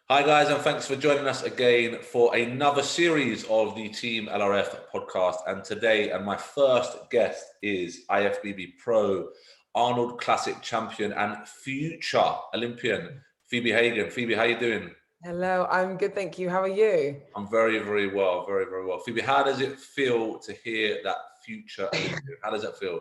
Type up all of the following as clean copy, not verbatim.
Hi guys, and thanks for joining us again for another series of the Team LRF podcast. And today, my first guest is IFBB Pro, Arnold Classic champion and future Olympian, Phoebe Hagan. Phoebe, how you doing? Hello, I'm good, thank you. How are you? I'm very, very well, very, very well. Phoebe, how does it feel to hear that future Olympian? How does that feel?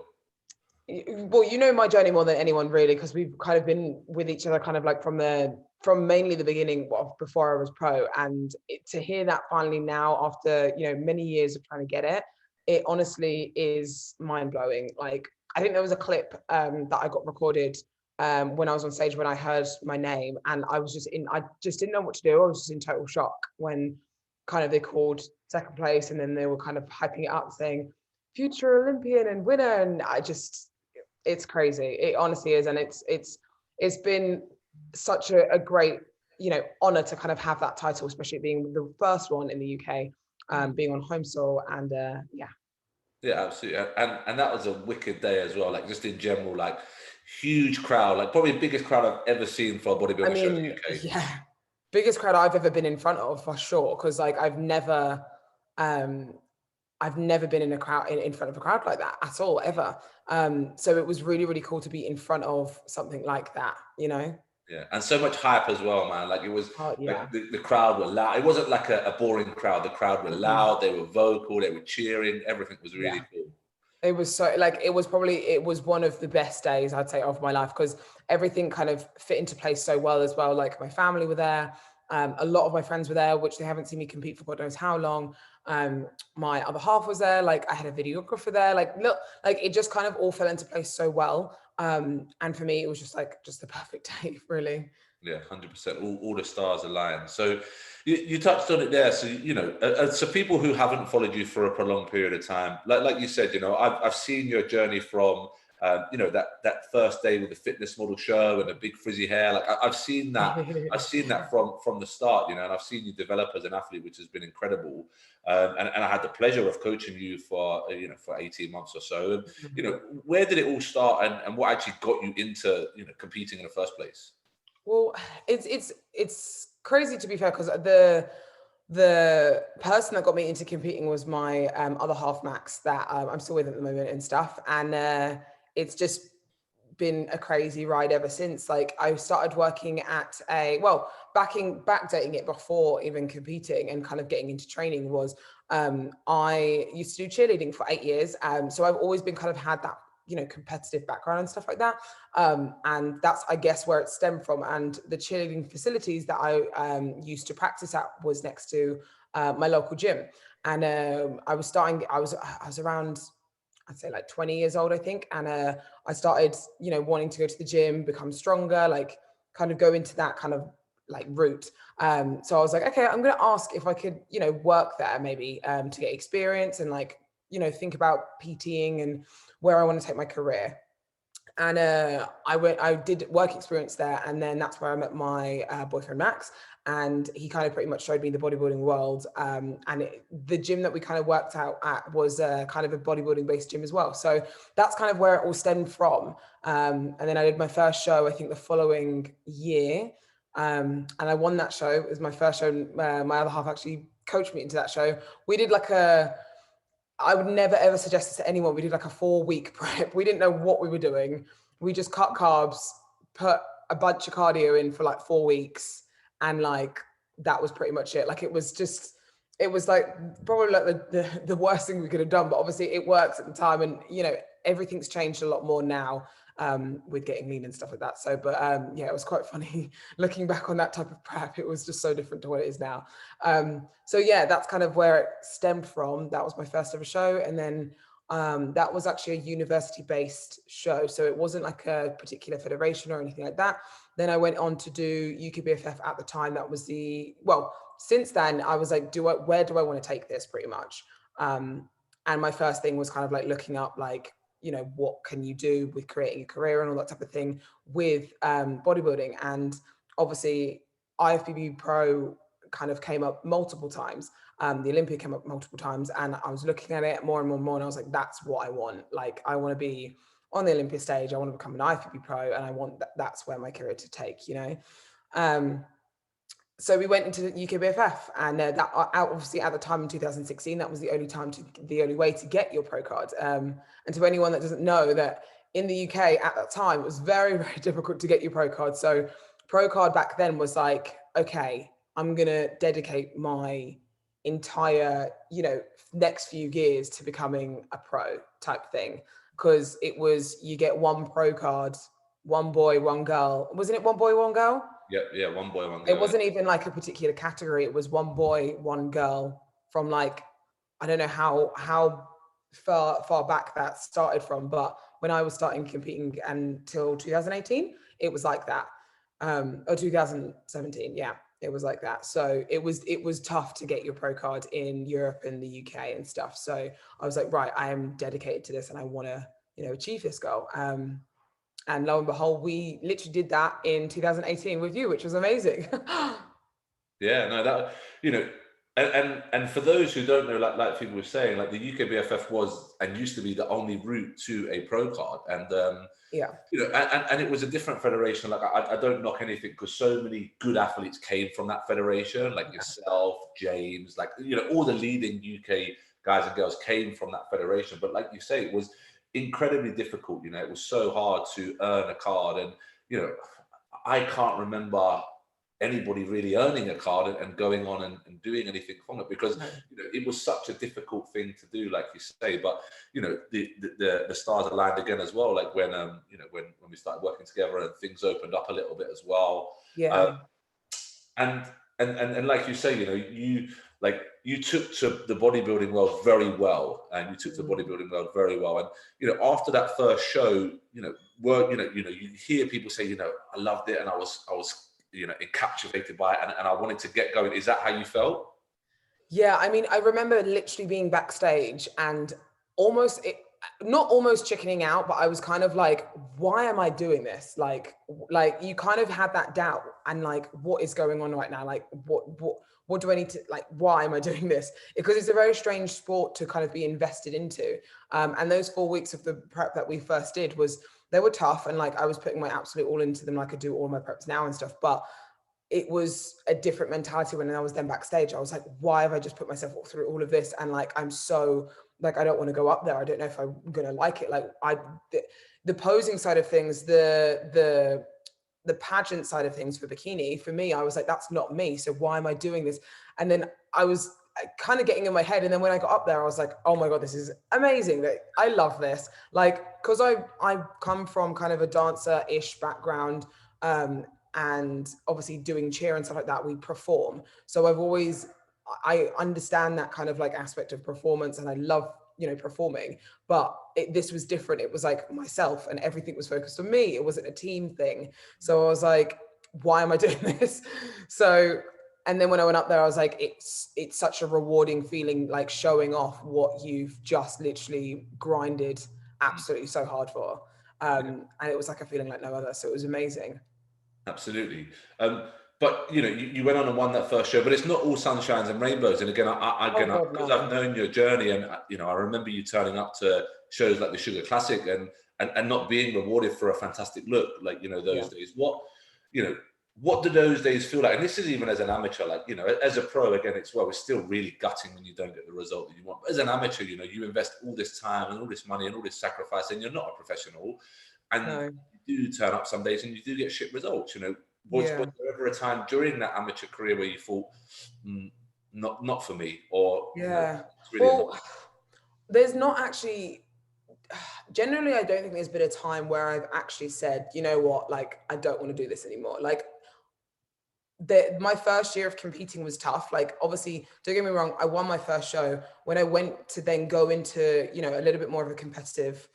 Well, you know my journey more than anyone, really, because we've kind of been with each other kind of like from mainly the beginning of before I was pro. And to hear that finally now after, many years of trying to get it, it honestly is mind blowing. Like, I think there was a clip that I got recorded when I was on stage when I heard my name, and I just didn't know what to do. I was just in total shock when kind of they called second place, and then they were kind of hyping it up saying future Olympian and winner. And it's crazy. It honestly is. And it's been such a great, honor to kind of have that title, especially being the first one in the UK, being on home soil. And yeah. Yeah, absolutely. And that was a wicked day as well. Like just in general, like huge crowd, like probably the biggest crowd I've ever seen for a I bodybuilding show in the mean, UK. yeah, biggest crowd I've ever been in front of for sure. Cause like um, I've never been in a crowd in front of a crowd like that at all, ever. So it was really, really cool to be in front of something like that, Yeah, and so much hype as well, man. Like it was Oh like yeah. the crowd were loud. It wasn't like a boring crowd. The crowd were Mhm. loud. They were vocal. They were cheering. Everything was really Yeah. cool. It was so like it was one of the best days I'd say of my life, because everything kind of fit into place so well as well. Like my family were there, a lot of my friends were there, which they haven't seen me compete for God knows how long. My other half was there. Like I had a videographer there. Like look, like it just kind of all fell into place so well. And for me, it was just the perfect day, really. Yeah, 100%. All the stars aligned. So you touched on it there. So so people who haven't followed you for a prolonged period of time, like you said, I've seen your journey from that first day with the fitness model show and the big frizzy hair. Like I've seen that. I've seen that from the start, and I've seen you develop as an athlete, which has been incredible. And I had the pleasure of coaching you for for 18 months or so. And where did it all start, and what actually got you into competing in the first place? Well, it's crazy, to be fair, because the person that got me into competing was my other half, Max, that I'm still with at the moment and stuff. And it's just been a crazy ride ever since. Like I started working at backdating it before even competing and kind of getting into training was I used to do cheerleading for 8 years. So I've always been kind of had that, competitive background and stuff like that. And that's, I guess, where it stemmed from. And the cheerleading facilities that I used to practice at was next to my local gym. And I was around, I'd say like 20 years old, I think. And I started, wanting to go to the gym, become stronger, like kind of go into that kind of like route. So I was like, okay, I'm going to ask if I could, work there maybe to get experience and like, think about PTing and where I want to take my career. And I did work experience there, and then that's where I met my boyfriend Max, and he kind of pretty much showed me the bodybuilding world. The gym that we kind of worked out at was kind of a bodybuilding based gym as well. So that's kind of where it all stemmed from. And then I did my first show, I think, the following year, and I won that show. It was my first show. My other half actually coached me into that show. We did like I would never ever suggest this to anyone. We did like a 4 week prep. We didn't know what we were doing. We just cut carbs, put a bunch of cardio in for like 4 weeks, and like that was pretty much it. Like it was like probably like the worst thing we could have done. But obviously it works at the time, and everything's changed a lot more now with getting lean and stuff like that. So, but yeah, it was quite funny looking back on that type of prep. It was just so different to what it is now. So yeah, that's kind of where it stemmed from. That was my first ever show. And then that was actually a university-based show. So it wasn't like a particular federation or anything like that. Then I went on to do UKBFF at the time. That was since then I was like, where do I want to take this, pretty much? And my first thing was kind of like looking up like, what can you do with creating a career and all that type of thing with bodybuilding. And obviously IFBB Pro kind of came up multiple times. The Olympia came up multiple times, and I was looking at it more and more and more, and I was like, that's what I want. Like, I want to be on the Olympia stage. I want to become an IFBB Pro, and I want that's where my career to take, Um, so we went into UKBFF, and that obviously at the time in 2016, that was the only way to get your pro card. And to anyone that doesn't know, that in the UK at that time, it was very, very difficult to get your pro card. So pro card back then was like, okay, I'm gonna dedicate my entire, next few years to becoming a pro type thing, because it was, you get one pro card, one boy, one girl. Wasn't it one boy, one girl? Yeah, one boy, one It girl. wasn't even like a particular category. It was one boy, one girl, from like, I don't know how far back that started from, but when I was starting competing until 2018, it was like that. Or 2017, yeah, it was like that. So it was tough to get your pro card in Europe and the UK and stuff. So I was like, right, I am dedicated to this and I want to, achieve this goal. And lo and behold, we literally did that in 2018 with you, which was amazing. Yeah, no, that, and for those who don't know, like people were saying, like the UKBFF was and used to be the only route to a pro card, and Yeah. and it was a different federation. Like I don't knock anything, because so many good athletes came from that federation, like yourself, James, like all the leading UK guys and girls came from that federation. But like you say, it was incredibly difficult. It was so hard to earn a card, and I can't remember anybody really earning a card and going on and doing anything from it, because it was such a difficult thing to do, like you say. But the stars aligned again as well, like when when we started working together and things opened up a little bit as well. Yeah. And like you say, you took to the bodybuilding world very well, and you took to bodybuilding world very well. And after that first show, you hear people say, I loved it, and I was captivated by it, and I wanted to get going. Is that how you felt? Yeah, I mean, I remember literally being backstage and not almost chickening out, but I was kind of like, why am I doing this? Like you kind of had that doubt, and like, what is going on right now? Like, what do I need to, like, why am I doing this? Because it's a very strange sport to kind of be invested into. And those 4 weeks of the prep that we first did they were tough, and like I was putting my absolute all into them, like I do all my preps now and stuff. But it was a different mentality when I was then backstage. I was like, why have I just put myself through all of this? And like, I'm so like, I don't want to go up there. I don't know if I'm going to like it. Like the posing side of things, the pageant side of things for bikini, for me, I was like, that's not me. So why am I doing this? And then I was kind of getting in my head. And then when I got up there, I was like, oh my God, this is amazing. Like, I love this. Like, cause I come from kind of a dancer-ish background, and obviously doing cheer and stuff like that, we perform. So I understand that kind of like aspect of performance, and I love, performing, but this was different. It was like myself, and everything was focused on me. It wasn't a team thing. So I was like, why am I doing this? So, and then when I went up there, I was like, it's such a rewarding feeling, like showing off what you've just literally grinded absolutely so hard for. And it was like a feeling like no other. So it was amazing. Absolutely. But you went on and won that first show, but it's not all sunshines and rainbows. And again, because I've known your journey, and I remember you turning up to shows like the Sugar Classic and not being rewarded for a fantastic look, like those days. What do those days feel like? And this is even as an amateur, like as a pro, again, it's still really gutting when you don't get the result that you want. But as an amateur, you invest all this time and all this money and all this sacrifice, and you're not a professional, and you do turn up some days and you do get shit results. Was there ever a time during that amateur career where you thought, not for me, or there's not actually. Generally, I don't think there's been a time where I've actually said, you know what, like I don't want to do this anymore. Like my first year of competing was tough. Like, obviously, don't get me wrong, I won my first show. When I went to then go into, a little bit more of a competitive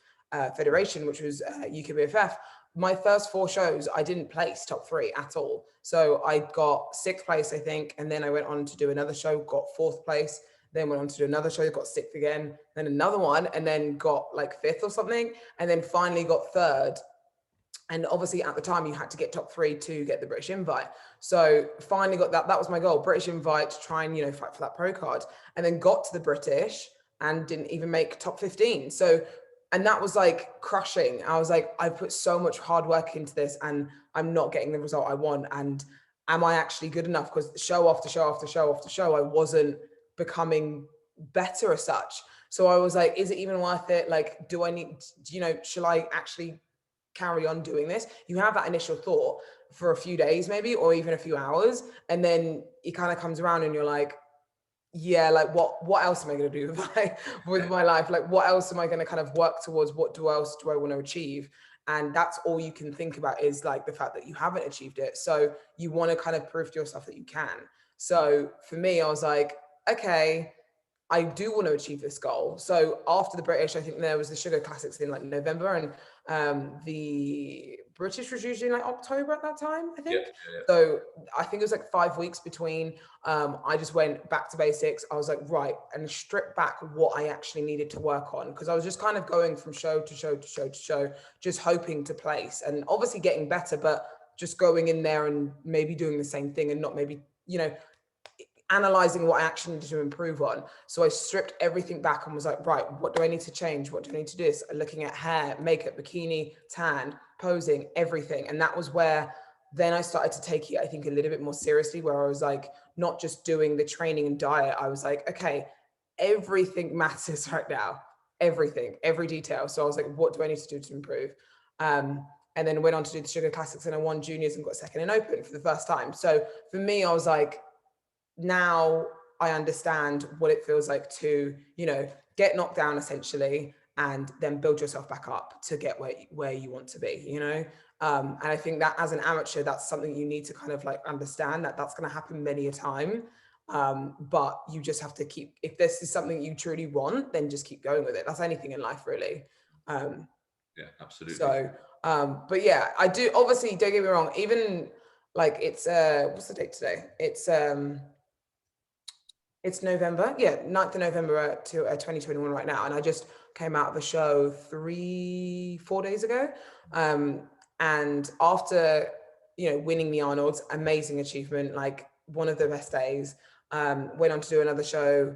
federation, which was UKBFF, my first 4 shows, I didn't place top 3 at all. So I got 6th place, I think. And then I went on to do another show, got 4th place, then went on to do another show, got 6th again, then another one, and then got like 5th or something. And then finally got 3rd. And obviously at the time you had to get top 3 to get the British invite. So finally got that. That was my goal, British invite, to try and, fight for that pro card. And then got to the British and didn't even make top 15. So, and that was like crushing. I was like, I put so much hard work into this and I'm not getting the result I want. And am I actually good enough? Because show after show after show after show, I wasn't becoming better as such. So I was like, is it even worth it? Like, do I need, shall I actually carry on doing this? You have that initial thought for a few days maybe, or even a few hours. And then it kind of comes around and you're like, yeah, like what else am I going to do with my life? Like, what else am I going to kind of work towards? What else do I want to achieve? And that's all you can think about is like the fact that you haven't achieved it. So you want to kind of prove to yourself that you can. So for me, I was like, okay, I do want to achieve this goal. So after the British, I think there was the Sugar Classics in like November, and the British was usually like October at that time, I think. Yeah. So I think it was like 5 weeks between. I just went back to basics. I was like, right, and stripped back what I actually needed to work on, because I was just kind of going from show to show to show to show, just hoping to place and obviously getting better, but just going in there and maybe doing the same thing and not maybe, analyzing what I actually needed to improve on. So I stripped everything back and was like, right, what do I need to change? What do I need to do? So looking at hair, makeup, bikini, tan, posing, everything. And that was where then I started to take it, I think, a little bit more seriously, where I was like, not just doing the training and diet. I was like, okay, everything matters right now. Everything, every detail. So I was like, what do I need to do to improve? And then went on to do the Sugar Classics, and I won juniors and got second in open for the first time. So for me, I was like, now I understand what it feels like to, get knocked down essentially, and then build yourself back up to get where you want to be, and I think that as an amateur, that's something you need to kind of like understand, that that's going to happen many a time. But you just have to keep, if this is something you truly want, then just keep going with it. That's anything in life, really. Yeah, absolutely. So, but yeah, I do, obviously, don't get me wrong, even like what's the date today? It's November, 9th of November to 2021 right now. And I just came out of a show 4 days ago. And after, winning the Arnold's, amazing achievement, like one of the best days. Went on to do another show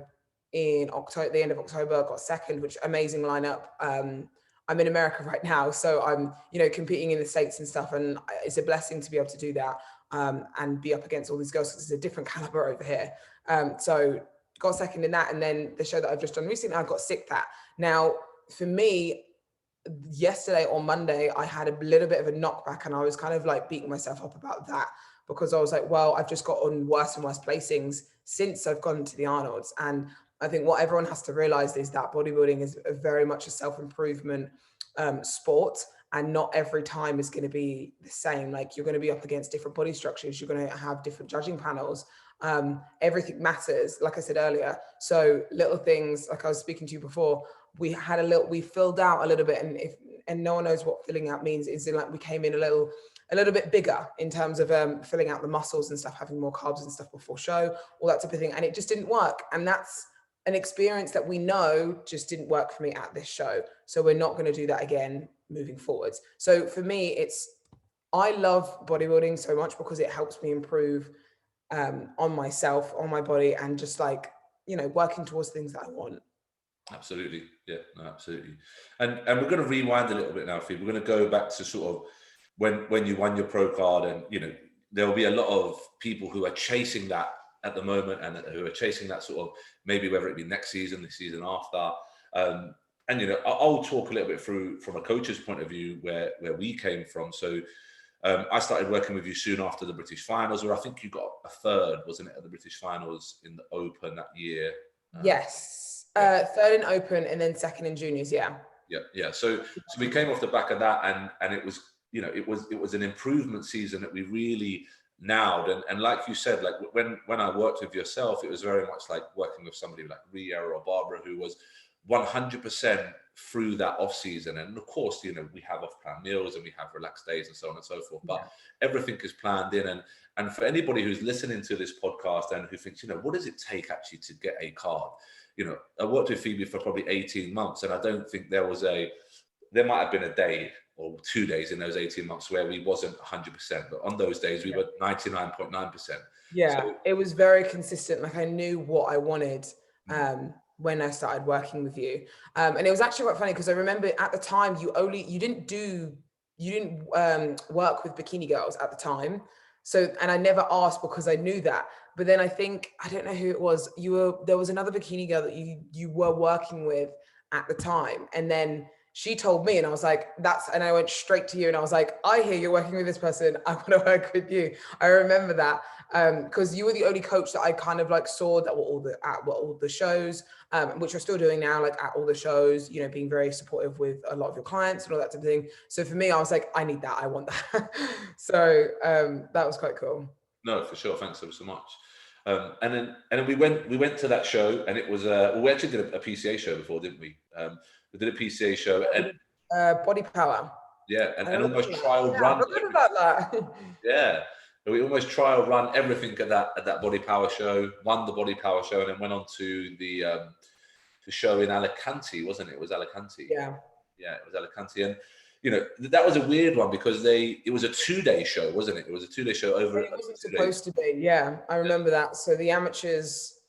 in October, the end of October, got second, which amazing lineup. I'm in America right now, so I'm, competing in the States and stuff. And it's a blessing to be able to do that, and be up against all these girls, because it's a different caliber over here. So got second in that. And then the show that I've just done recently, I got sixth at. Now, for me, yesterday or Monday, I had a little bit of a knockback, and I was kind of like beating myself up about that, because I was like, well, I've just got on worse and worse placings since I've gone to the Arnold's. And I think what everyone has to realize is that bodybuilding is very much a self-improvement sport. And not every time is going to be the same. Like, you're going to be up against different body structures. You're going to have different judging panels. Everything matters, like I said earlier. So little things, like I was speaking to you before, we filled out a little bit, and no one knows what filling out means. Is like we came in a little bit bigger in terms of filling out the muscles and stuff, having more carbs and stuff before show, all that type of thing. And it just didn't work. And that's an experience that we know just didn't work for me at this show. So we're not going to do that again moving forwards. So for me, I love bodybuilding so much because it helps me improve on myself, on my body, and just like, working towards things that I want. Absolutely. Yeah, no, absolutely. And we're going to rewind a little bit now, Phoebe. We're going to go back to sort of when you won your pro card, and, there will be a lot of people who are chasing that at the moment, and who are chasing that sort of, maybe whether it be next season, the season after. And, I'll talk a little bit through from a coach's point of view where we came from. So I started working with you soon after the British finals, where I think you got a third, wasn't it, at the British finals in the Open that year? Yes. Third in Open, and then second in juniors. Yeah. So we came off the back of that, and it was, it was an improvement season that we really nailed. And like you said, like when I worked with yourself, it was very much like working with somebody like Ria or Barbara, who was 100% through that off season. And of course, we have off-plan meals and we have relaxed days and so on and so forth, but everything is planned in. And for anybody who's listening to this podcast and who thinks, what does it take actually to get a card? I worked with Phoebe for probably 18 months, and I don't think there might have been a day or 2 days in those 18 months where we wasn't 100%, but on those days we were 99.9%. Yeah, so it was very consistent. Like, I knew what I wanted when I started working with you. And it was actually quite funny, because I remember at the time you didn't work with bikini girls at the time. So, and I never asked because I knew that. But then I think, I don't know who it was. There was another bikini girl that you were working with at the time. And then she told me, and I was like, and I went straight to you and I was like, I hear you're working with this person. I want to work with you. I remember that. Because you were the only coach that I kind of like saw that were all the shows, which you're still doing now, like at all the shows, you know, being very supportive with a lot of your clients and all that type of thing. So for me, I was like, I need that. I want that. So that was quite cool. No, for sure. Thanks so much. And then we went to that show, and it was we actually did a PCA show before, didn't we? We did a PCA show, and Body Power. Yeah, and almost trial run. I forgot about that. Yeah, we almost trial run everything at that Body Power show. Won the Body Power show, and then went on to the show in Alicante, wasn't it? It was Alicante. Yeah, it was Alicante, and you know that was a weird one because it was a 2-day show, wasn't it? It was a 2-day show over. It wasn't supposed to be. Yeah, I remember that. So the amateurs,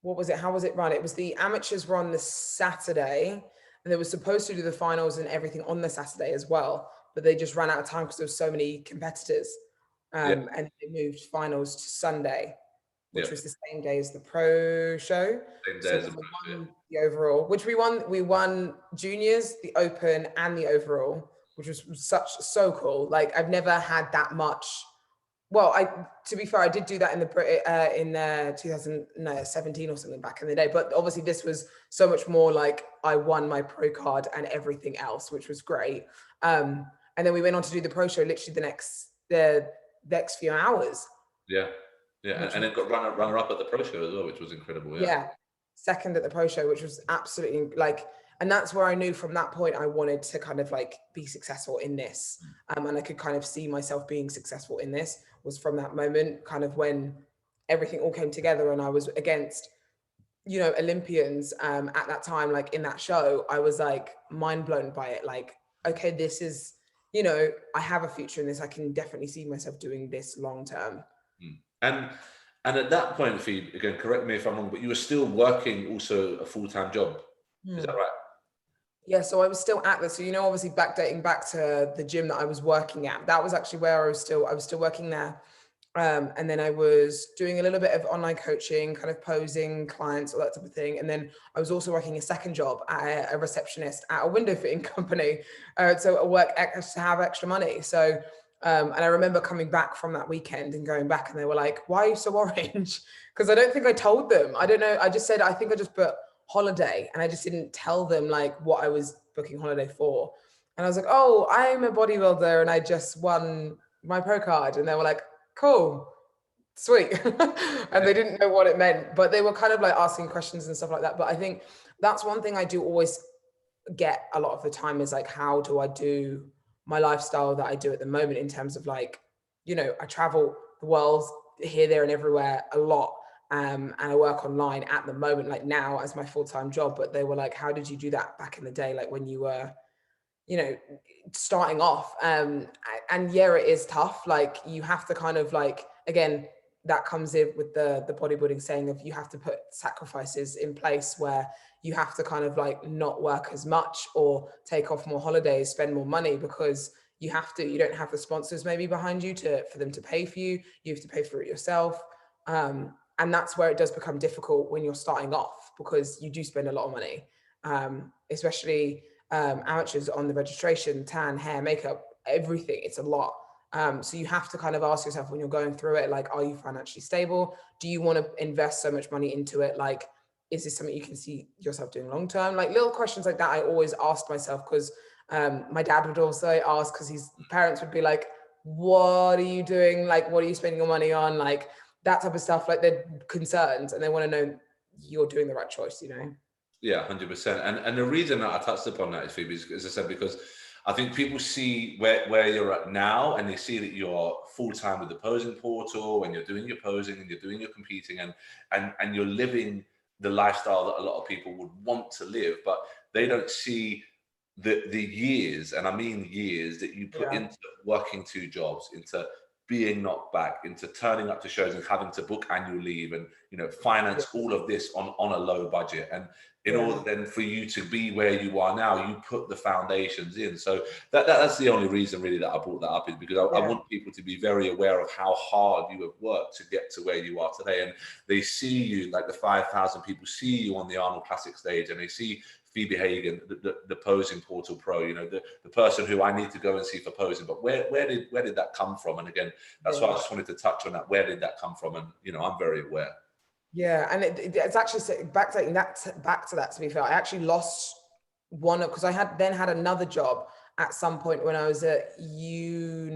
what was it? How was it run? It was the amateurs were on the Saturday, and they were supposed to do the finals and everything on the Saturday as well, but they just ran out of time because there was so many competitors, and they moved finals to Sunday, which was the same day as the pro show. Same day as the pro show. The overall, which we won. We won juniors, the open, and the overall, which was so cool. Like I've never had that much. Well, to be fair, I did do that in 2017 or something back in the day. But obviously, this was so much more like I won my pro card and everything else, which was great. And then we went on to do the pro show literally the next few hours. Yeah, and then got runner up at the pro show as well, which was incredible. Yeah, second at the pro show, which was absolutely like. And that's where I knew from that point I wanted to kind of like be successful in this. And I could kind of see myself being successful in this was from that moment, kind of when everything all came together and I was against, you know, Olympians at that time, like in that show, I was like mind blown by it. Like, okay, this is, you know, I have a future in this. I can definitely see myself doing this long term. And at that point, Phoebe, again, correct me if I'm wrong, but you were still working also a full-time job. Is that right? Yeah, so I was still at this. So, you know, obviously dating back to the gym that I was working at, that was actually where I was still working there. And then I was doing a little bit of online coaching, kind of posing clients, all that type of thing. And then I was also working a second job at a receptionist at a window fitting company. So I work to have extra money. So, and I remember coming back from that weekend and going back and they were like, why are you so orange? Because I don't think I told them. I don't know. I just said, I think I just put holiday and I just didn't tell them like what I was booking holiday for. And I was like, oh, I'm a bodybuilder and I just won my pro card. And they were like, cool, sweet. And they didn't know what it meant, but they were kind of like asking questions and stuff like that. But I think that's one thing I do always get a lot of the time is like, how do I do my lifestyle that I do at the moment in terms of like, you know, I travel the world here, there and everywhere a lot. And I work online at the moment, like now as my full-time job, but they were like, how did you do that back in the day? Like when you were, you know, starting off. And yeah, it is tough. Like you have to kind of like, again, that comes in with the bodybuilding saying of you have to put sacrifices in place where you have to kind of like not work as much or take off more holidays, spend more money because you don't have the sponsors maybe behind you for them to pay for you. You have to pay for it yourself. And that's where it does become difficult when you're starting off because you do spend a lot of money, especially amateurs on the registration, tan, hair, makeup, everything. It's a lot. So you have to kind of ask yourself when you're going through it, like, are you financially stable? Do you want to invest so much money into it? Like, is this something you can see yourself doing long term? Like little questions like that, I always asked myself because my dad would also ask because his parents would be like, what are you doing? Like, what are you spending your money on? Like, that type of stuff, like they're concerned and they want to know you're doing the right choice, you know? Yeah, 100%. And the reason that I touched upon that is, Phoebe, is, as I said, because I think people see where you're at now and they see that you're full-time with the posing portal and you're doing your posing and you're doing your competing and you're living the lifestyle that a lot of people would want to live, but they don't see the years, and I mean years, that you put into working 2 jobs, into being knocked back, into turning up to shows and having to book annual leave and, you know, finance all of this on a low budget. And in order then for you to be where you are now, you put the foundations in. So that's the only reason really that I brought that up, is because I want people to be very aware of how hard you have worked to get to where you are today. And they see you, like the 5,000 people see you on the Arnold Classic stage, and they see Phoebe Hagan, the posing portal pro, you know, the person who I need to go and see for posing. But where did that come from? And again, that's why I just wanted to touch on that. Where did that come from? And, you know, I'm very aware. Yeah, and it's actually back to that. To be fair, I actually lost one because I had another job at some point when I was at university.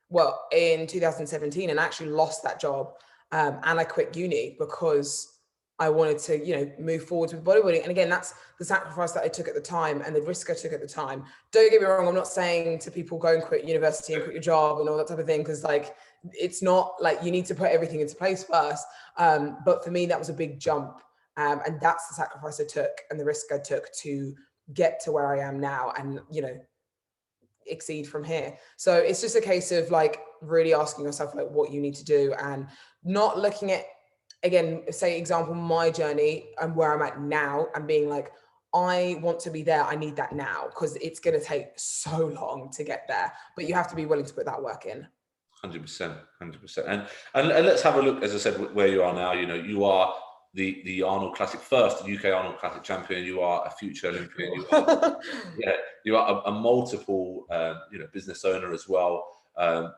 Well, in 2017, and I actually lost that job, and I quit uni because I wanted to, you know, move forward with bodybuilding. And again, that's the sacrifice that I took at the time and the risk I took at the time. Don't get me wrong, I'm not saying to people go and quit university and quit your job and all that type of thing, because like it's not like you need to put everything into place first. But for me, that was a big jump. And that's the sacrifice I took and the risk I took to get to where I am now and, you know, exceed from here. So it's just a case of like really asking yourself like what you need to do and not looking at, again, say example, my journey and where I'm at now and being like, I want to be there. I need that now, because it's going to take so long to get there, but you have to be willing to put that work in. 100%, 100%. And let's have a look, as I said, where you are now. You know, you are the Arnold Classic first, the UK Arnold Classic champion. You are a future Olympian. You are, you are a multiple, you know, business owner as well,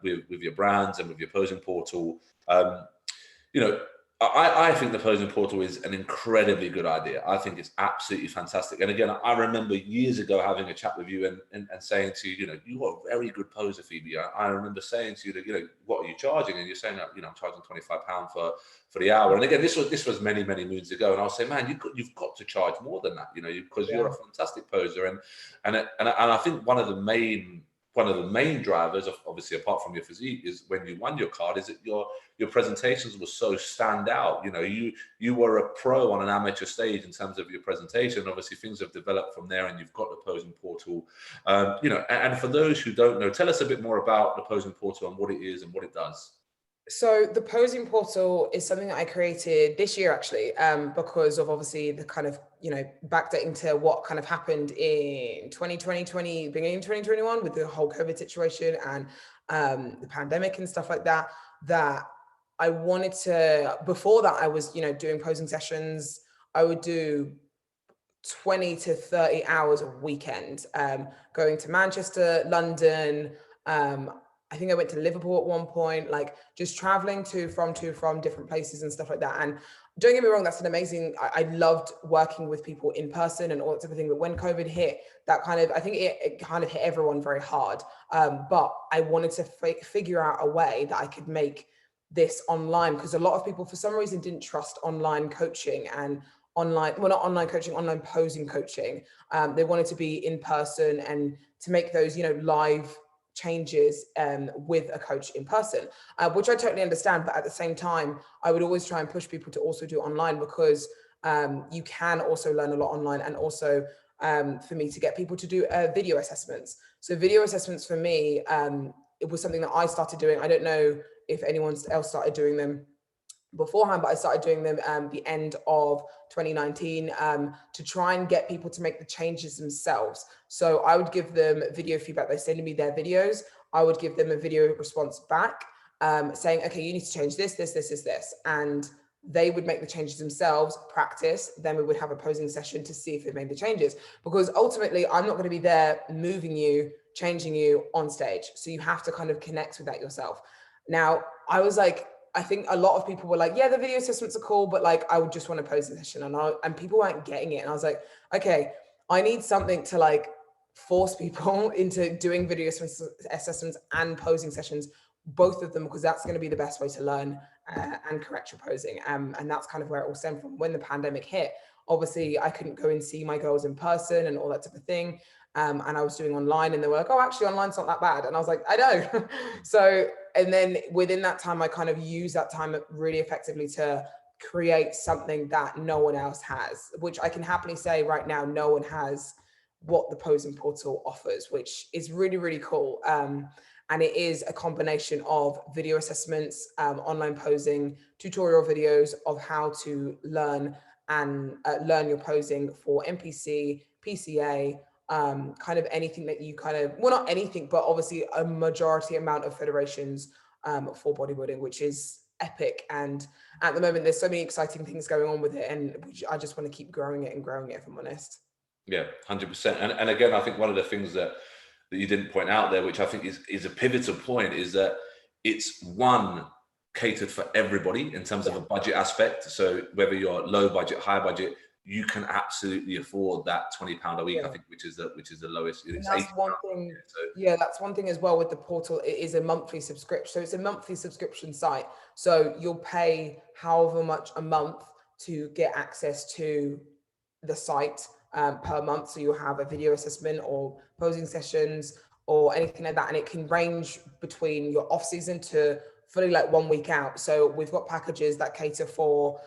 with your brands and with your posing portal. You know, I think the posing portal is an incredibly good idea. I think it's absolutely fantastic. And again, I remember years ago having a chat with you and saying to you, you know, you are a very good poser, Phoebe. I remember saying to you that, you know, what are you charging? And you're saying that, you know, I'm charging £25 for the hour. And again, this was many moons ago. And I was saying, man, you've got to charge more than that, you know, because you're a fantastic poser. And I think one of the main drivers, of obviously apart from your physique, is when you won your card, is that your presentations were so stand out. You know, you were a pro on an amateur stage in terms of your presentation. Obviously, things have developed from there, and you've got the posing portal. You know, and for those who don't know, tell us a bit more about the posing portal and what it is and what it does. So the posing portal is something that I created this year, actually, because of obviously the kind of, you know, backdating to what kind of happened in 2020, beginning of 2021 with the whole COVID situation and the pandemic and stuff like that, that I wanted to, before that I was, you know, doing posing sessions. I would do 20 to 30 hours a weekend, going to Manchester, London, I think I went to Liverpool at one point, like just traveling from different places and stuff like that. And don't get me wrong, that's an amazing, I loved working with people in person and all that type of thing. But when COVID hit, that kind of, I think it kind of hit everyone very hard. But I wanted to figure out a way that I could make this online, because a lot of people for some reason didn't trust online coaching and online, well, not online coaching, online posing coaching. They wanted to be in person and to make those, you know, live changes with a coach in person, which I totally understand. But at the same time, I would always try and push people to also do online, because you can also learn a lot online. And also for me to get people to do video assessments. So video assessments for me, it was something that I started doing. I don't know if anyone else started doing them beforehand, but I started doing them the end of 2019 to try and get people to make the changes themselves. So I would give them video feedback. They send me their videos. I would give them a video response back saying, okay, you need to change this. And they would make the changes themselves, practice. Then we would have a posing session to see if they made the changes, because ultimately I'm not going to be there moving you, changing you on stage. So you have to kind of connect with that yourself. Now, I was like, I think a lot of people were like, yeah, the video assessments are cool, but like, I would just want a posing session. And people weren't getting it. And I was like, okay, I need something to like force people into doing video assessments and posing sessions, both of them, because that's going to be the best way to learn and correct your posing. And that's kind of where it all stemmed from. When the pandemic hit, obviously I couldn't go and see my girls in person and all that type of thing. And I was doing online, and they were like, oh, actually online's not that bad. And I was like, I know. So, and then within that time, I kind of used that time really effectively to create something that no one else has, which I can happily say right now, no one has what the posing portal offers, which is really, really cool. And it is a combination of video assessments, online posing, tutorial videos of how to learn and learn your posing for NPC, PCA, kind of anything that you kind of, well, not anything, but obviously a majority amount of federations for bodybuilding, which is epic. And at the moment, there's so many exciting things going on with it. And I just want to keep growing it, if I'm honest. Yeah, 100%. And again, I think one of the things that you didn't point out there, which I think is a pivotal point, is that it's one catered for everybody in terms of a budget aspect. So whether you're low budget, high budget, you can absolutely afford that £20 a week, I think, which is the lowest. It's that's one thing. So. That's one thing as well with the portal. It is a monthly subscription. So it's a monthly subscription site. So you'll pay however much a month to get access to the site per month. So you'll have a video assessment or posing sessions or anything like that. And it can range between your off season to fully like 1 week out. So we've got packages that cater for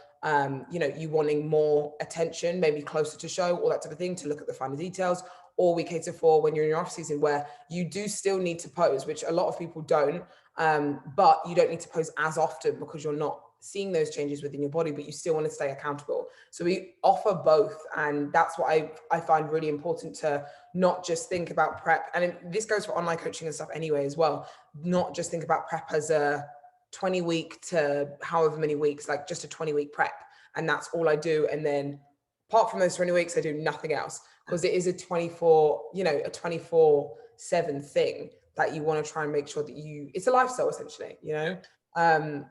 you wanting more attention, maybe closer to show, all that type of thing, to look at the finer details. Or we cater for when you're in your off season, where you do still need to pose, which a lot of people don't, but you don't need to pose as often because you're not seeing those changes within your body, but you still want to stay accountable. So we offer both. And that's what I find really important, to not just think about prep. And this goes for online coaching and stuff anyway, as well. Not just think about prep as a 20-week to however many weeks, like just a 20-week prep. And that's all I do. And then apart from those 20 weeks, I do nothing else, because it is a 24/7 thing that you want to try and make sure that it's a lifestyle essentially,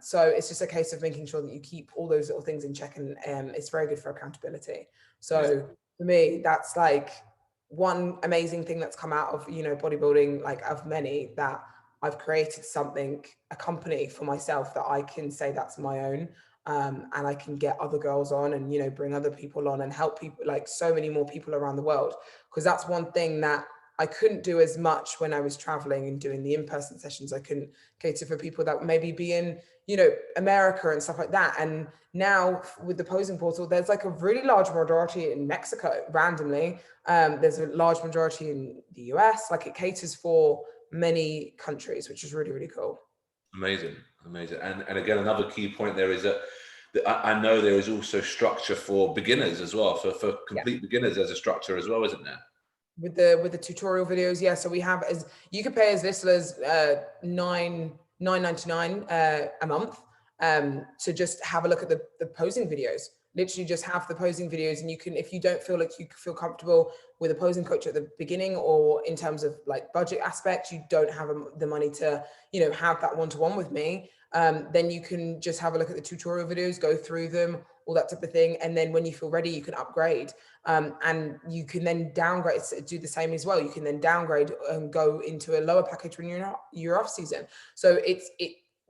so it's just a case of making sure that you keep all those little things in check, and it's very good for accountability. So for me, that's like one amazing thing that's come out of, bodybuilding, like of many, that I've created something, a company for myself that I can say that's my own. And I can get other girls on and, bring other people on and help people, like so many more people around the world. Because that's one thing that I couldn't do as much when I was traveling and doing the in-person sessions. I couldn't cater for people that maybe be in, America and stuff like that. And now with the posing portal, there's like a really large majority in Mexico, randomly. There's a large majority in the US, like it caters for many countries, which is really, really cool. Amazing. And again, another key point there is that I know there is also structure for beginners as well. For complete beginners, there's a structure as well, isn't there? With the tutorial videos, so we have, as you can pay as little as $9.99 a month to just have a look at the posing videos. Literally just have the posing videos, and you can, if you don't feel like you feel comfortable with a posing coach at the beginning, or in terms of like budget aspects, you don't have the money to, have that one-to-one with me, then you can just have a look at the tutorial videos, go through them, all that type of thing. And then when you feel ready, you can upgrade, and you can then downgrade, do the same as well. You can then downgrade and go into a lower package when you're off season. So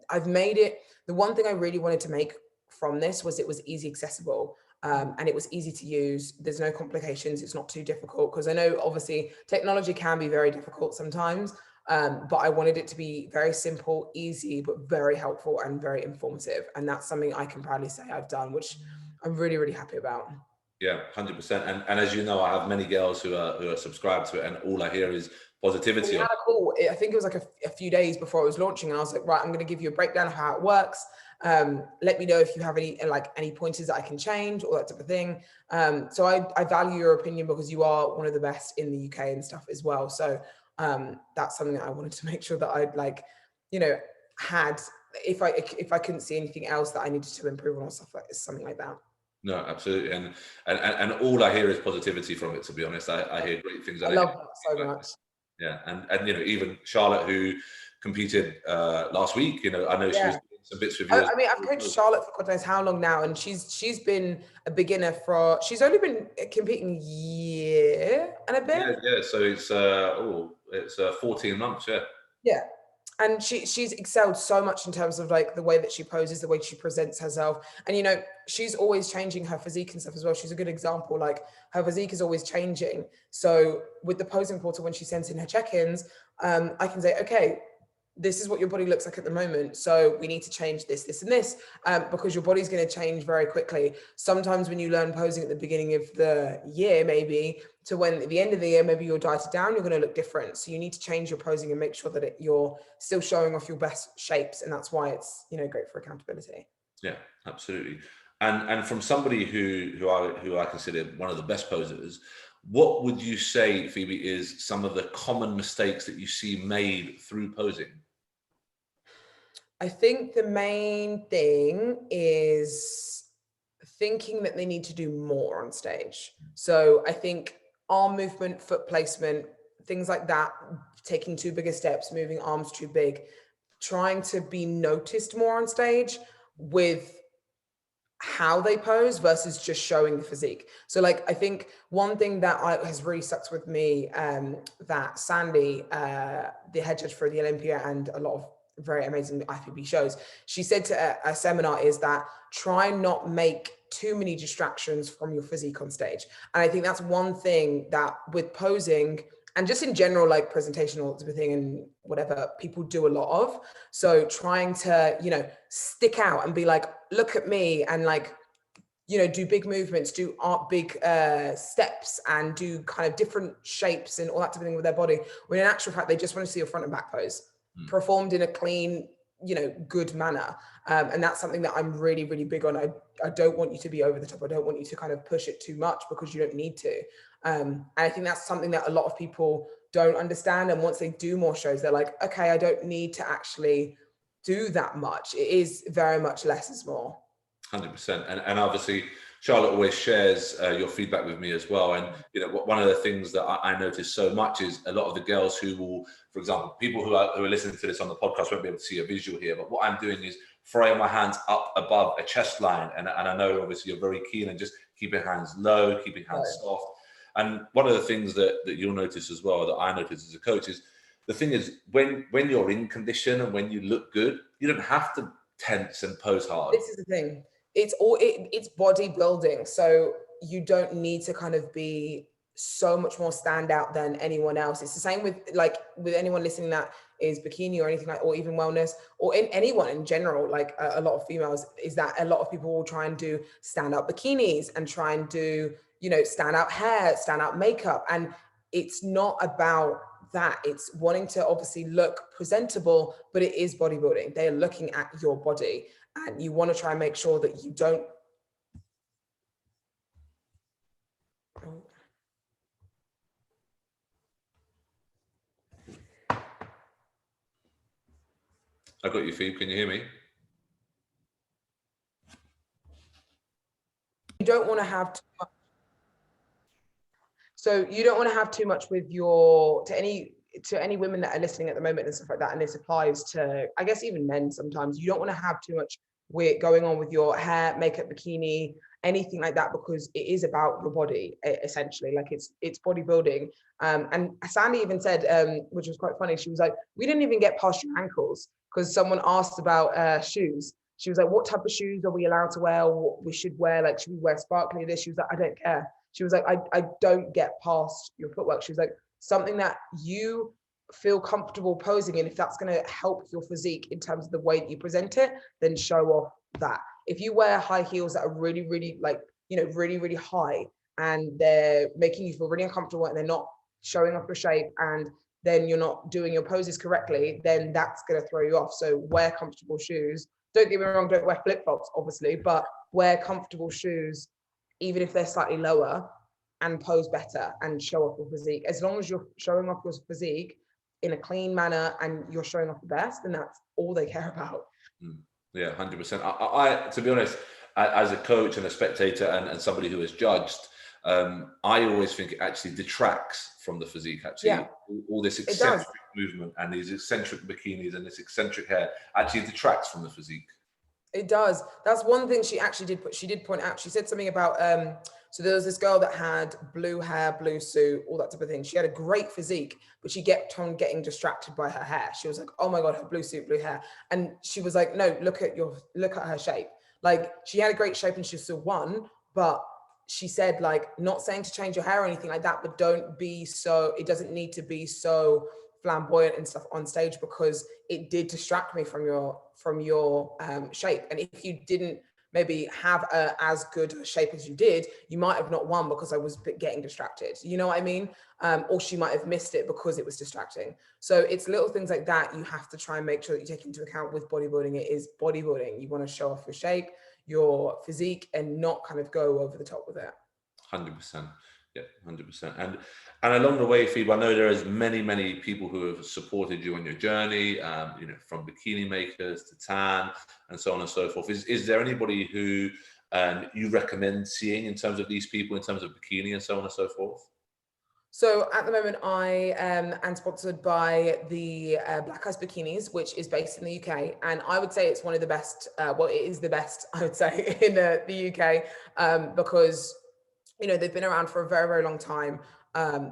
I've made it, the one thing I really wanted to make from this was it was easy accessible, and it was easy to use. There's no complications. It's not too difficult, because I know obviously technology can be very difficult sometimes, but I wanted it to be very simple, easy, but very helpful and very informative. And that's something I can proudly say I've done, which I'm really, really happy about. Yeah, 100%. And as you know, I have many girls who are subscribed to it, and all I hear is positivity. We had a call, I think it was like a few days before it was launching, and I was like, right, I'm going to give you a breakdown of how it works. Let me know if you have any pointers that I can change, all that type of thing. So I value your opinion, because you are one of the best in the UK and stuff as well. So that's something that I wanted to make sure that I'd had, if I couldn't see anything else that I needed to improve on, or stuff like something like that. No, absolutely. And all I hear is positivity from it, to be honest. I hear great things. I love that so much. Yeah. And even Charlotte, who competed last week, I know she was doing some bits with you. I mean, I've coached Charlotte for God knows how long now, and she's been a beginner she's only been competing a year and a bit. Yeah. So it's 14 months. Yeah. And she's excelled so much in terms of like the way that she poses, the way she presents herself. And, she's always changing her physique and stuff as well. She's a good example. Like, her physique is always changing. So with the posing portal, when she sends in her check-ins, I can say, okay, this is what your body looks like at the moment. So we need to change this, this, and this, because your body's going to change very quickly. Sometimes when you learn posing at the beginning of the year, maybe to when at the end of the year, maybe you're dieted down, you're going to look different. So you need to change your posing and make sure that you're still showing off your best shapes. And that's why it's, you know, great for accountability. Yeah, absolutely. And from somebody who I consider one of the best posers, what would you say, Phoebe, is some of the common mistakes that you see made through posing? I think the main thing is thinking that they need to do more on stage. So I think arm movement, foot placement, things like that, taking too big a steps, moving arms too big, trying to be noticed more on stage with how they pose versus just showing the physique. So like, I think one thing that has really stuck with me, that Sandy, the head judge for the Olympia and a lot of very amazing IFBB shows, she said to a seminar is that try not make too many distractions from your physique on stage. And I think that's one thing that with posing and just in general, like presentational thing and whatever, people do a lot of. So trying to, you know, stick out and be like, look at me, and like, you know, do big movements, do big steps, and do kind of different shapes and all that type of thing with their body. When in actual fact, they just want to see your front and back pose performed in a clean, you know, good manner. And that's something that I'm really, really big on. I don't want you to be over the top. I don't want you to kind of push it too much because you don't need to. And I think that's something that a lot of people don't understand. And once they do more shows, they're like, okay, I don't need to actually do that much. It is very much less is more. 100%. And obviously, Charlotte always shares your feedback with me as well. And you know, one of the things that I notice so much is a lot of the girls who will, for example, people who are listening to this on the podcast won't be able to see a visual here, but what I'm doing is throwing my hands up above a chest line. And I know obviously you're very keen on just keeping hands low, keeping hands soft. And one of the things that you'll notice as well, that I notice as a coach, is the thing is when you're in condition and when you look good, you don't have to tense and pose hard. This is the thing. It's bodybuilding. So you don't need to kind of be so much more standout than anyone else. It's the same with anyone listening that is bikini or anything like, or even wellness, or in anyone in general, like a lot of females, is that a lot of people will try and do standout bikinis and try and do, you know, standout hair, standout makeup. And it's not about that. It's wanting to obviously look presentable, but it is bodybuilding. They're looking at your body, and you want to try and make sure that you don't. I got you, Phoebe. Can you hear me? You don't want to have too much. So you don't want to have too much with your, to any women that are listening at the moment and stuff like that. And this applies to, I guess, even men sometimes. You don't want to have too much going on with your hair, makeup, bikini, anything like that, because it is about your body, essentially. Like it's bodybuilding. And Sandy even said, which was quite funny, she was like, we didn't even get past your ankles, because someone asked about shoes. She was like, what type of shoes are we allowed to wear? What we should wear? Like, should we wear sparkly this? She was like, I don't care. She was like, I don't get past your footwork. She was like, something that you feel comfortable posing in, if that's going to help your physique in terms of the way that you present it, then show off that. If you wear high heels that are really, really like, you know, really, really high, and they're making you feel really uncomfortable and they're not showing off your shape, and then you're not doing your poses correctly, then that's going to throw you off. So wear comfortable shoes. Don't get me wrong, don't wear flip-flops, obviously, but wear comfortable shoes, even if they're slightly lower, and pose better and show off your physique. As long as you're showing off your physique in a clean manner and you're showing off the best, then that's all they care about. Yeah, 100%. I to be honest, as a coach and a spectator and somebody who has judged, I always think it actually detracts from the physique. Actually, yeah, all this eccentric movement and these eccentric bikinis and this eccentric hair actually detracts from the physique. It does. That's one thing she actually did. She did point out. She said something about. So there was this girl that had blue hair, blue suit, all that type of thing. She had a great physique, but she kept on getting distracted by her hair. She was like, "Oh my god, her blue suit, blue hair," and she was like, "No, look at her shape. Like, she had a great shape and she still won, but." She said, like, not saying to change your hair or anything like that, but don't be so. It doesn't need to be so flamboyant and stuff on stage, because it did distract me from your shape. And if you didn't maybe have as good a shape as you did, you might have not won because I was getting distracted. You know what I mean? Or she might have missed it because it was distracting. So it's little things like that you have to try and make sure that you take into account with bodybuilding. It is bodybuilding. You want to show off your shape, your physique, and not kind of go over the top with it. 100%. Yeah, 100%. And along the way, Phoebe, I know there is many people who have supported you on your journey, you know, from bikini makers to tan and so on and so forth. Is there anybody who you recommend seeing in terms of these people, in terms of bikini and so on and so forth? So at the moment, I am sponsored by the Black Ice Bikinis, which is based in the UK. And I would say it's one of the best, well, it is the best, I would say, in the UK, because, you know, they've been around for a very long time.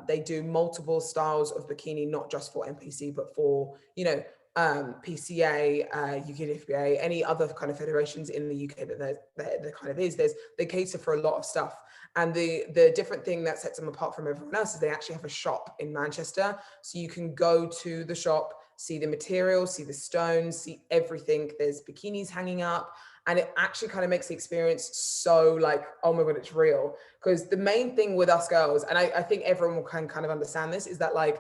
They do multiple styles of bikini, not just for NPC, but for, you know, PCA, UKDFBA, any other kind of federations in the UK that there kind of is. They cater for a lot of stuff. And the different thing that sets them apart from everyone else is they actually have a shop in Manchester. So you can go to the shop, see the material, see the stones, see everything. There's bikinis hanging up. And it actually kind of makes the experience so like, oh my God, it's real. Because the main thing with us girls, and I think everyone can kind of understand this, is that like,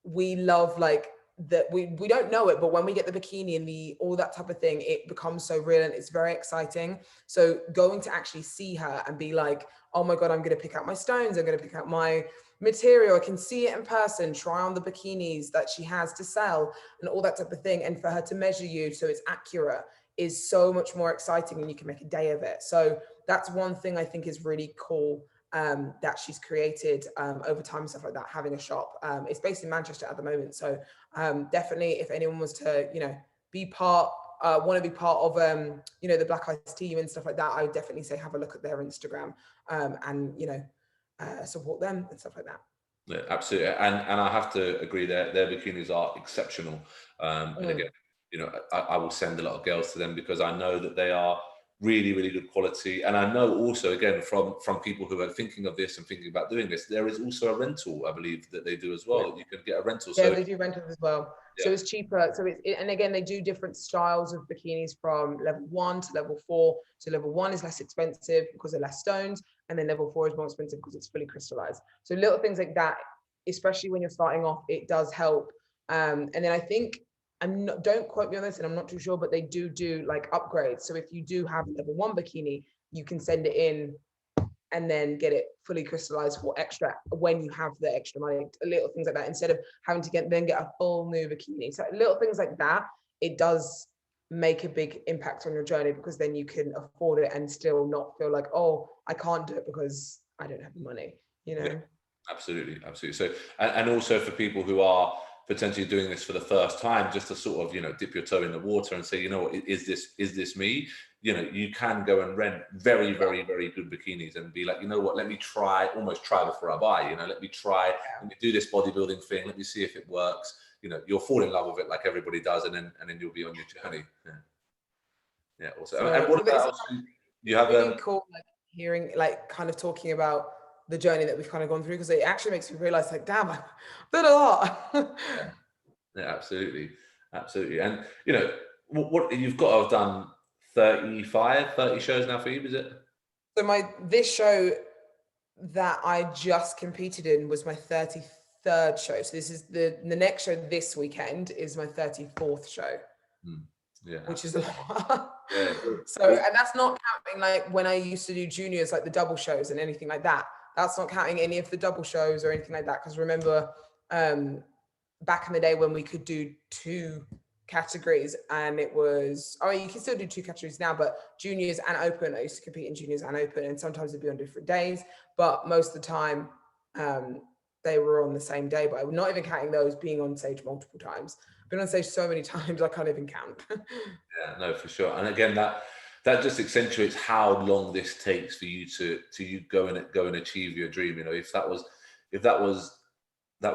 we love like that we don't know it, but when we get the bikini and the all that type of thing, it becomes so real and it's very exciting. So going to actually see her and be like, oh my God, I'm going to pick out my stones, I'm going to pick out my material, I can see it in person, try on the bikinis that she has to sell and all that type of thing, and for her to measure you so it's accurate is so much more exciting, and you can make a day of it. So that's one thing I think is really cool, that she's created over time and stuff like that, having a shop. It's based in Manchester at the moment. So definitely if anyone was to, you know, be part, want to be part of, you know, the Black Ice team and stuff like that, I would definitely say have a look at their Instagram, and, you know, support them and stuff like that. Yeah, absolutely. And I have to agree that their bikinis are exceptional. And again, you know, I will send a lot of girls to them because I know that they are really good quality. And I know also, again, from people who are thinking of this and thinking about doing this, there is also a rental, I believe, that they do as well. Yeah. You can get a rental. Yeah, So they do rentals as well. yeah. So it's cheaper. So and again, they do different styles of bikinis from level 1 to level 4. So level 1 is less expensive because they're less stones, and then level 4 is more expensive because it's fully crystallized. So little things like that, especially when you're starting off, it does help. And then I think, don't quote me on this, and I'm not too sure, but they do like upgrades. So if you do have a level 1 bikini, you can send it in and then get it fully crystallized for extra when you have the extra money, little things like that, instead of having to get a full new bikini. So little things like that, it does make a big impact on your journey, because then you can afford it and still not feel like, oh, I can't do it because I don't have the money, you know? Yeah, absolutely. So, and also for people who are potentially doing this for the first time, just to sort of, you know, dip your toe in the water and say, you know what, is this me? You know, you can go and rent very good bikinis and be like, you know what, let me almost try before I buy, you know, let me do this bodybuilding thing, let me see if it works. You know, you'll fall in love with it like everybody does, and then you'll be on your journey. Yeah, also. So, and what about you have really cool, like hearing, like kind of talking about the journey that we've kind of gone through, because it actually makes me realize, like, damn, I've done a lot. Yeah, absolutely. And you know, what you've got to have done 30 shows now for you, is it? So this show that I just competed in was my 33rd show. So this is the next show this weekend is my 34th show. Yeah, which is a lot. Yeah. So, and that's not counting like when I used to do juniors, like the double shows and anything like that. That's not counting any of the double shows or anything like that. Because remember, back in the day when we could do 2 categories, and it was, oh, you can still do 2 categories now, but juniors and open, I used to compete in juniors and open, and sometimes it'd be on different days, but most of the time they were on the same day. But I'm not even counting those being on stage multiple times. I've been on stage so many times I can't even count. Yeah, no, for sure. And again, that just accentuates how long this takes for you to go and achieve your dream. You know, if that was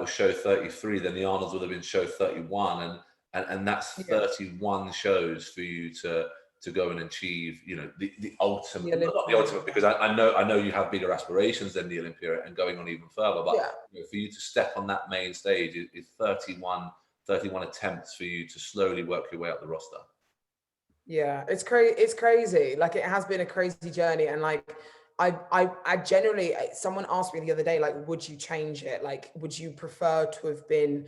show 33, then the Arnolds would have been show 31, and that's 31 shows for you to go and achieve, you know, the ultimate, not the ultimate, because I know you have bigger aspirations than the Olympia and going on even further, but you know, for you to step on that main stage is 31 attempts for you to slowly work your way up the roster. Yeah, it's crazy. It's crazy. Like it has been a crazy journey, and like I generally, someone asked me the other day, like, would you change it? Like, would you prefer to have been,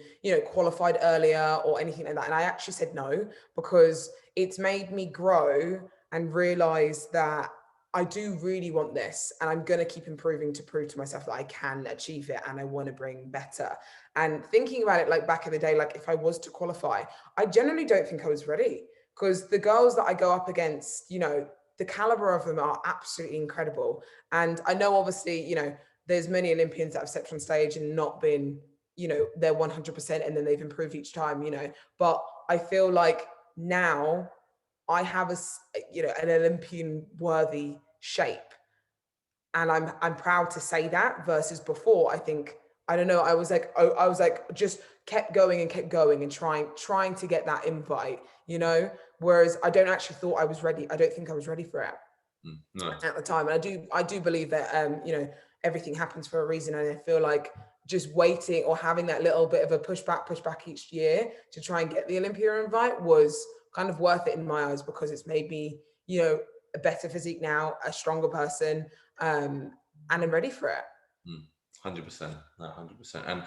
qualified earlier or anything like that? And I actually said no, because it's made me grow and realize that I do really want this, and I'm going to keep improving to prove to myself that I can achieve it, and I want to bring better. And thinking about it, like back in the day, like if I was to qualify, I generally don't think I was ready, because the girls that I go up against, the caliber of them are absolutely incredible. And I know, obviously, there's many Olympians that have stepped on stage and not been, they're 100%, and then they've improved each time, but I feel like now I have an Olympian worthy shape. And I'm proud to say that, versus before, I think, I don't know, I was like just kept going and trying to get that invite, whereas I don't actually thought I was ready. I don't think I was ready for it No. at the time. And I do believe that everything happens for a reason. And I feel like just waiting or having that little bit of a pushback each year to try and get the Olympia invite was kind of worth it in my eyes, because it's made me, a better physique now, a stronger person, and I'm ready for it. 100%, no, 100%.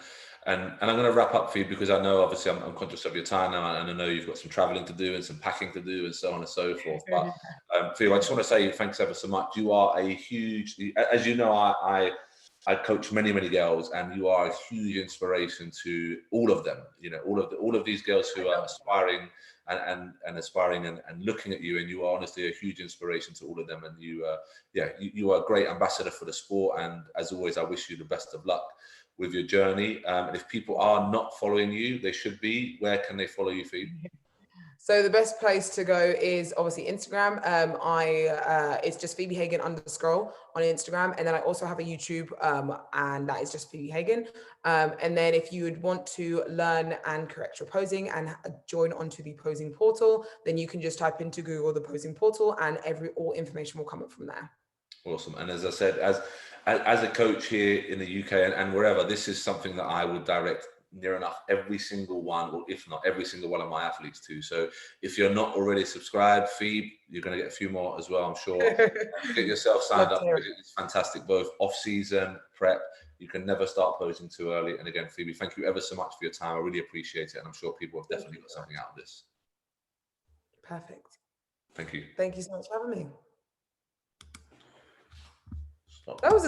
And I'm going to wrap up for you, because I know obviously I'm conscious of your time now, and I know you've got some traveling to do and some packing to do and so on and so forth. But for you, I just want to say thanks ever so much. You are a huge, as you know, I coach many girls, and you are a huge inspiration to all of them. All of these girls who are aspiring and aspiring and looking at you, and you are honestly a huge inspiration to all of them. And you are a great ambassador for the sport. And as always, I wish you the best of luck with your journey. And if people are not following you, they should be. Where can they follow you, Phoebe? So the best place to go is obviously Instagram. It's just Phoebe Hagan _ on Instagram. And then I also have a YouTube, and that is just Phoebe Hagan. And then if you would want to learn and correct your posing and join onto the posing portal, then you can just type into Google the posing portal, and all information will come up from there. Awesome. And as I said, as a coach here in the UK and wherever, this is something that I would direct near enough every single one, or if not every single one of my athletes to. So if you're not already subscribed, Phoebe, you're going to get a few more as well, I'm sure. Get yourself signed up. It's fantastic, both off-season, prep. You can never start posing too early. And again, Phoebe, thank you ever so much for your time. I really appreciate it. And I'm sure people have definitely got something out of this. Perfect. Thank you. Thank you so much for having me. Stop. That was